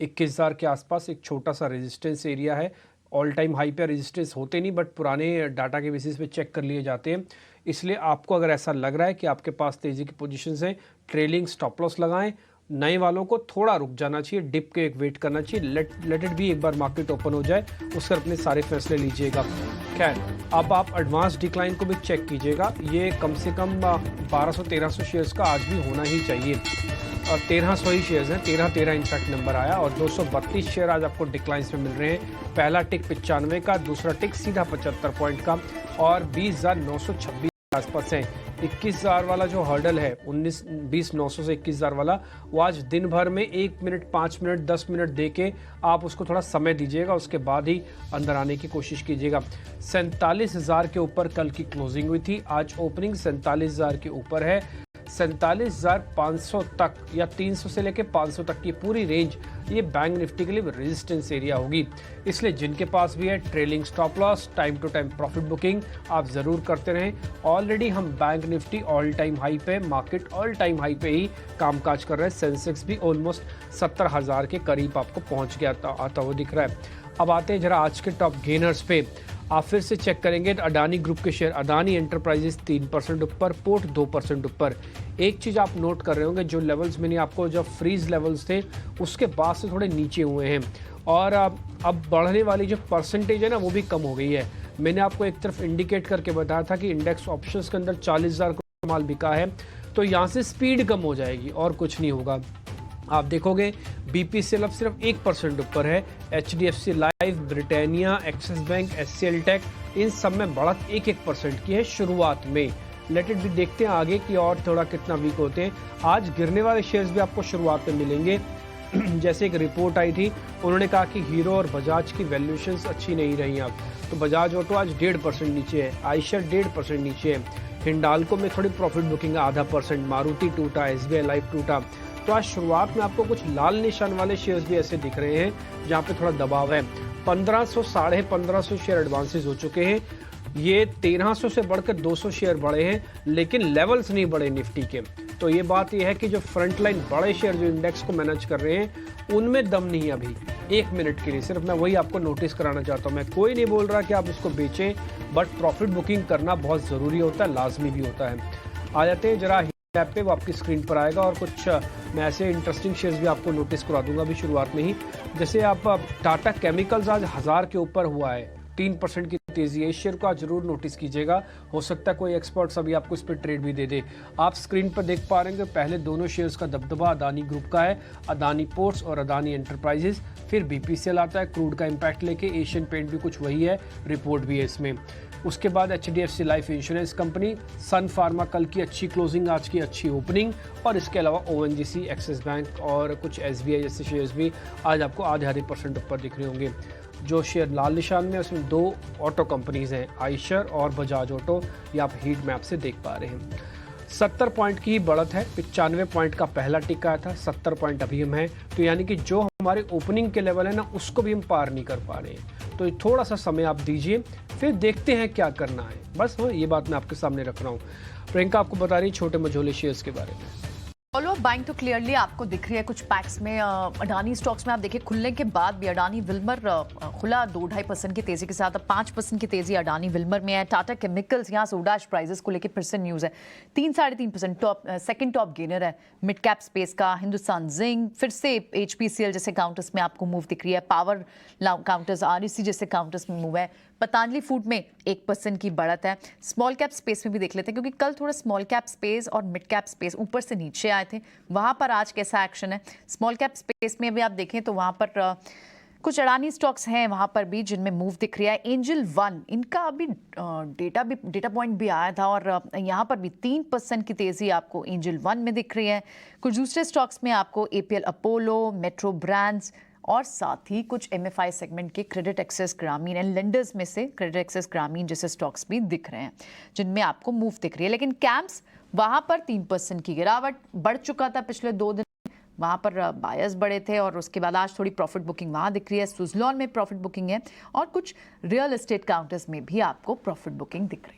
21,000 के आसपास एक छोटा सा रेजिस्टेंस एरिया है। ऑल टाइम हाई पे रेजिस्टेंस होते नहीं, बट पुराने डाटा के बेसिस पे चेक कर लिए जाते हैं। इसलिए आपको अगर ऐसा लग रहा है कि आपके पास तेज़ी की पोजीशंस हैं, ट्रेलिंग स्टॉप लॉस लगाएं। नए वालों को थोड़ा रुक जाना चाहिए, डिप के एक वेट करना चाहिए, लेट इट भी एक बार मार्केट ओपन हो जाए, उस पर अपने सारे फैसले लीजिएगा। खैर, अब आप एडवांस डिक्लाइन को भी चेक कीजिएगा। ये कम से कम 1200-1300 शेयर्स का आज भी होना ही चाहिए, और 1300 ही शेयर्स हैं, 13 इनफैक्ट नंबर आया, और 232 शेयर आज आपको डिक्लाइंस में मिल रहे हैं। पहला टिक 95 का, दूसरा टिक सीधा 75 पॉइंट का, और 20,926 आसपास है। 21,000 वाला जो हर्डल है, 20,900 से 21,000 वाला, वो आज दिन भर में 1 मिनट, 5 मिनट, 10 मिनट दे के आप उसको थोड़ा समय दीजिएगा, उसके बाद ही अंदर आने की कोशिश कीजिएगा। 47,000 के ऊपर कल की क्लोजिंग हुई थी, आज ओपनिंग 47,000 के ऊपर है। 47,500 तक या 300 से लेके 500 तक की पूरी रेंज ये बैंक निफ्टी के लिए रेजिस्टेंस एरिया होगी। इसलिए जिनके पास भी है trailing stop loss, time to time profit booking आप ज़रूर करते रहें। ऑलरेडी हम bank nifty all time high पे, मार्केट ऑल टाइम हाई पे ही कामकाज कर रहे हैं। सेंसेक्स भी ऑलमोस्ट 70,000 के करीब आपको पहुंच गया आता हुआ दिख रहा है। अब आते हैं जरा आज के टॉप गेनर्स पे। आप फिर से चेक करेंगे तो अडानी ग्रुप के शेयर, अडानी एंटरप्राइजेस 3% ऊपर, पोर्ट 2% ऊपर। एक चीज़ आप नोट कर रहे होंगे, जो लेवल्स मैंने आपको, जब फ्रीज लेवल्स थे उसके बाद से थोड़े नीचे हुए हैं, और अब बढ़ने वाली जो परसेंटेज है ना, वो भी कम हो गई है। मैंने आपको एक तरफ इंडिकेट करके बताया था कि इंडेक्स ऑप्शंस के अंदर 40,000 का माल बिका है, तो यहाँ से स्पीड कम हो जाएगी और कुछ नहीं होगा। आप देखोगे बीपीसीएल अब सिर्फ 1% ऊपर है, HDFC life, Britannia, Axis bank, HCL tech, इन सब में बढ़त 1% की है शुरुआत में। लेट इट भी देखते हैं आगे की और थोड़ा कितना वीक होते हैं। आज गिरने वाले शेयर्स भी आपको शुरुआत में मिलेंगे। जैसे एक रिपोर्ट आई थी, उन्होंने कहा कि हीरो और बजाज की वैल्यूएशंस अच्छी नहीं रही अब, तो बजाज ऑटो आज 1.5% नीचे है, आयशर 1.5% नीचे है, हिंडाल्को में थोड़ी प्रॉफिट बुकिंग 0.5%, मारुति टूटा, एसबीआई लाइफ टूटा। तो आज शुरुआत में आपको कुछ लाल निशान वाले शेयर्स भी ऐसे दिख रहे हैं जहां पे थोड़ा दबाव है। 1500, 1550 शेयर एडवांसेस हो चुके हैं। ये 1300 से बढ़कर 200 शेयर बढ़े हैं, लेकिन लेवल्स नहीं बढ़े निफ्टी के। तो ये बात ये है कि जो फ्रंट लाइन बड़े शेयर जो इंडेक्स को मैनेज कर रहे हैं, उनमें दम नहीं है अभी। 1 मिनट के लिए सिर्फ मैं वही आपको नोटिस कराना चाहता हूँ। मैं कोई नहीं बोल रहा कि आप उसको बेचें, बट प्रॉफिट बुकिंग करना बहुत ज़रूरी होता है, लाजमी भी होता है। आ जाते हैं जरा ऐप पे, वो आपकी स्क्रीन पर आएगा, और कुछ मैं ऐसे इंटरेस्टिंग शेयर्स भी आपको नोटिस करा दूंगा अभी शुरुआत में ही। जैसे आप टाटा केमिकल्स आज 1000 के ऊपर हुआ है, 3% की तेजी है। इस शेयर को आज जरूर नोटिस कीजिएगा, हो सकता है कोई एक्सपर्ट्स अभी आपको इस पर ट्रेड भी दे दे। आप स्क्रीन पर देख पा रहे हैं कि पहले दोनों शेयर्स का दबदबा अदानी ग्रुप का है, अदानी पोर्ट्स और अदानी एंटरप्राइजेस, फिर बीपीसीएल आता है क्रूड का इंपैक्ट लेके, एशियन पेंट भी कुछ वही है, रिपोर्ट भी है इसमें। उसके बाद एचडीएफसी लाइफ इंश्योरेंस कंपनी, सन फार्मा कल की अच्छी क्लोजिंग, आज की अच्छी ओपनिंग, और इसके अलावा ओएनजीसी, एक्सिस बैंक और कुछ एसबीआई जैसे शेयर्स भी आज आपको आधे % ऊपर दिख रहे होंगे। जो शेयर लाल निशान में, उसमें 2 ऑटो कंपनीज हैं, आयशर और बजाज ऑटो, ये आप हीट मैप से देख पा रहे हैं। 70 पॉइंट की बढ़त है, 95 पॉइंट का पहला टिक आया था, 70 पॉइंट अभी हम हैं। तो यानी कि जो हमारे ओपनिंग के लेवल है ना, उसको भी हम पार नहीं कर पा रहे हैं। तो थोड़ा सा समय आप दीजिए, फिर देखते हैं क्या करना है। बस ये बात मैं आपके सामने रख रहा हूँ। प्रियंका आपको बता रही छोटे मझोले शेयर्स के बारे में। फॉलो अप बाइंग तो क्लियरली आपको दिख रही है कुछ पैक्स में। अडानी स्टॉक्स में आप देखिए खुलने के बाद भी अडानी विल्मर खुला 2-2.5% की तेजी के साथ, अब 5% की तेजी अडानी विल्मर में है। टाटा केमिकल्स यहाँ सोडा एश प्राइजेस को लेकर फिर से न्यूज़ है, 3-3.5% सेकंड टॉप गेनर है मिड कैप स्पेस का। हिंदुस्तान जिंक फिर से एचपीसीएल जैसे काउंटर्स में आपको मूव दिख रही है, पावर काउंटर्स, आरईसी जैसे काउंटर्स में मूव है। पतंजलि फूड में 1% की बढ़त है। स्मॉल कैप स्पेस में भी देख लेते हैं, क्योंकि कल थोड़ा स्मॉल कैप स्पेस और मिड कैप स्पेस ऊपर से नीचे आए थे, वहां पर आज कैसा एक्शन है। स्मॉल कैप स्पेस में भी आप देखें तो वहां पर कुछ अडानी स्टॉक्स हैं वहां पर भी जिनमें मूव दिख रहा है। एंजल वन, इनका अभी डेटा पॉइंट भी आया था, और यहाँ पर भी 3% की तेजी आपको एंजल वन में दिख रही है। कुछ दूसरे स्टॉक्स में आपको एपीएल अपोलो, मेट्रो ब्रांड्स और साथ ही कुछ एमएफआई सेगमेंट के क्रेडिट एक्सेस ग्रामीण एंड लेंडर्स में से क्रेडिट एक्सेस ग्रामीण जैसे स्टॉक्स भी दिख रहे हैं जिनमें आपको मूव दिख रही है। लेकिन कैम्प्स वहां पर 3% की गिरावट, बढ़ चुका था पिछले 2 दिन, वहां पर बायर्स बड़े थे, और उसके बाद आज थोड़ी प्रॉफिट बुकिंग वहां दिख रही है। सुजलॉन में प्रॉफिट बुकिंग है, और कुछ रियल एस्टेट काउंटर्स में भी आपको प्रॉफिट बुकिंग दिख रही है।